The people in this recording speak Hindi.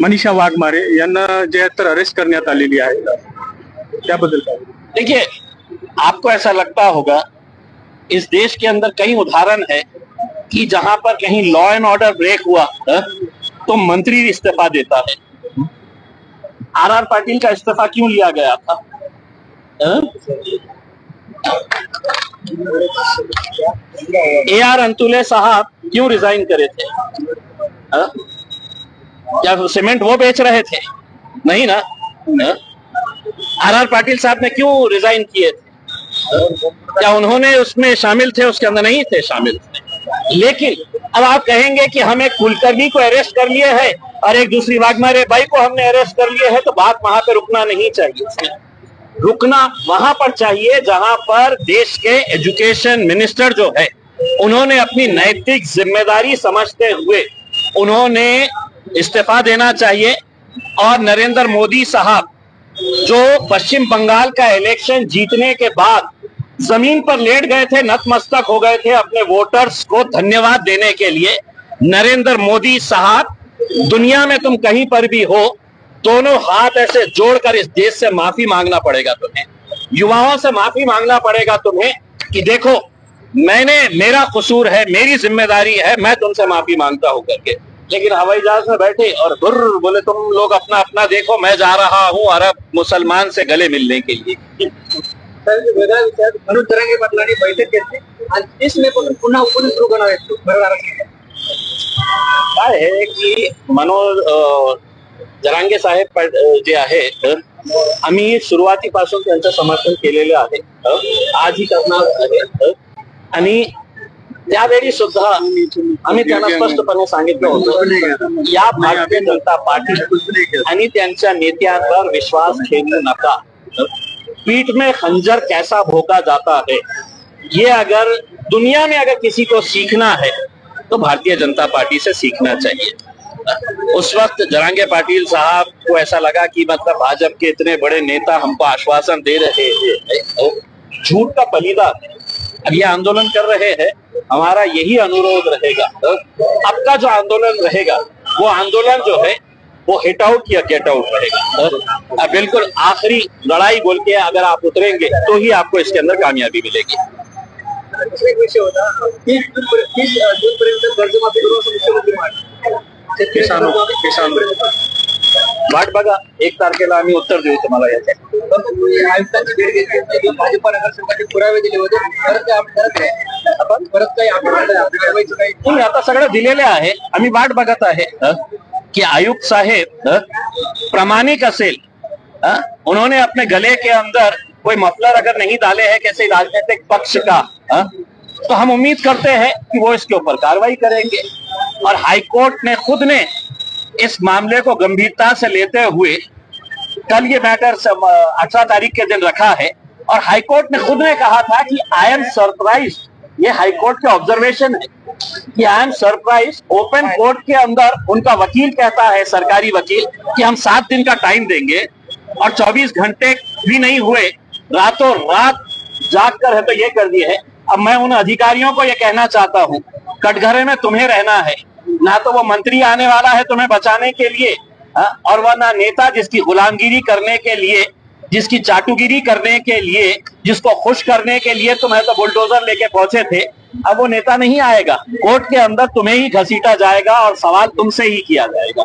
मनीषा वाघमारे यांना जे तर अरेस्ट करण्यात आलेली आहे, त्याबद्दल काय? देखिए, आपको ऐसा लगता होगा इस देश के अंदर कई उदाहरण है कि जहां पर कहीं लॉ एंड ऑर्डर ब्रेक हुआ तो मंत्री इस्तीफा देता है। आर पाटिल का इस्तीफा क्यों लिया गया था? AR अंतुले साहब क्यों रिजाइन करे थे? क्या सीमेंट वो बेच रहे थे? नहीं ना। आर पाटिल साहब ने क्यों रिजाइन किए थे? क्या उन्होंने उसमें शामिल थे? उसके अंदर नहीं थे शामिल थे। लेकिन अब आप कहेंगे कि हम एक कुलकर्णी को अरेस्ट कर लिए है और एक दूसरी वाघमारे बाई को हमने अरेस्ट कर लिए है, तो बात वहां पे रुकना नहीं चाहिए। रुकना वहां पर चाहिए जहां पर देश के एजुकेशन मिनिस्टर जो है उन्होंने अपनी नैतिक जिम्मेदारी समझते हुए उन्होंने इस्तीफा देना चाहिए। और नरेंद्र मोदी साहब जो पश्चिम बंगाल का इलेक्शन जीतने के बाद जमीन पर लेट गए थे, नतमस्तक हो गए थे अपने वोटर्स को धन्यवाद देने के लिए, नरेंद्र मोदी साहब दुनिया में तुम कहीं पर भी हो, दोनों हाथ ऐसे जोड़कर इस देश से माफी मांगना पड़ेगा तुम्हें, युवाओं से माफी मांगना पड़ेगा तुम्हें कि देखो मेरा कसूर है, मेरी जिम्मेदारी है, मैं तुमसे माफी मांगता हूं करके। लेकिन हवाई जहाज में बैठे और बुर्र बोले तुम लोग अपना अपना देखो, मैं जा रहा हूं अरब मुसलमान से गले मिलने के लिए। मनोज जरांगे पाटलांनी बैठक घेतली आणि 30 मे पासून पुन्हा उपोषण सुरू करणार आहेत। काय आहे की मनोज जरांगे साहेब जे आहेत, आम्ही सुरुवातीपासून त्यांचं समर्थन केलेलं आहे, आजही करणार आहे। आणि त्यावेळी सुद्धा आम्ही त्यांना स्पष्टपणे सांगितलं होतं या भारतीय जनता पार्टी आणि त्यांच्या नेत्यांवर विश्वास ठेवू नका। पीठ में खंजर कैसा भोंका जाता है, ये अगर दुनिया में अगर किसी को सीखना है तो भारतीय जनता पार्टी से सीखना चाहिए। उस वक्त जरांगे पाटिल साहब को ऐसा लगा कि मतलब भाजपा के इतने बड़े नेता हमको आश्वासन दे रहे हैं, झूठ का पलीदा है। अब ये आंदोलन कर रहे हैं, हमारा यही अनुरोध रहेगा, अब का जो आंदोलन रहेगा वो आंदोलन जो है वो हिट आउट या गेट आउट रहेगा। बिल्कुल आखिरी लड़ाई बोल के अगर आप उतरेंगे तो ही आपको इसके अंदर कामयाबी मिलेगी। एक विषय होता 30 जूनपर्यंत कर्जमाफी करू असं मुख्यमंत्री म्हणाले। किसान वाट बघा, 1 तारखेला आम्ही उत्तर देऊ तुम्हाला याचे। आयुक्तांची भेट घेतली, भाजपा नगरसेवकांचे पुरावे दिले होते, परत काही तुम्ही आता सगळं दिलेले आहे, आम्ही वाट बघत आहे कि आयुक्त साहेब प्रामाणिक असेल, उन्होंने अपने गले के अंदर कोई मफलर अगर नहीं डाले हैं किसी राजनीतिक पक्ष का, तो हम उम्मीद करते हैं कि वो इसके ऊपर कार्रवाई करेंगे। और हाईकोर्ट ने खुद ने इस मामले को गंभीरता से लेते हुए कल ये मैटर 18 तारीख के दिन रखा है और हाईकोर्ट ने खुद ने कहा था कि आई एम सरप्राइज, ये हाईकोर्ट के ऑब्जर्वेशन है कि I am surprise. Open court के अंदर उनका वकील कहता है, सरकारी वकील, कि हम 7 दिन का टाइम देंगे और 24 घंटे भी नहीं हुए, रातों रात जाग कर है तो ये कर दिए है। अब मैं उन अधिकारियों को ये कहना चाहता हूँ, कटघरे में तुम्हें रहना है, ना तो वो मंत्री आने वाला है तुम्हें बचाने के लिए, और वह ना नेता जिसकी गुलामगिरी करने के लिए, जिसकी चाटुगिरी करने के लिए, जिसको खुश करने के लिए तुम्हें तो बुलडोजर लेके पहुंचे थे। अब वो नेता नहीं आएगा, कोर्ट के अंदर तुम्हें ही घसीटा जाएगा और सवाल तुमसे ही किया जाएगा।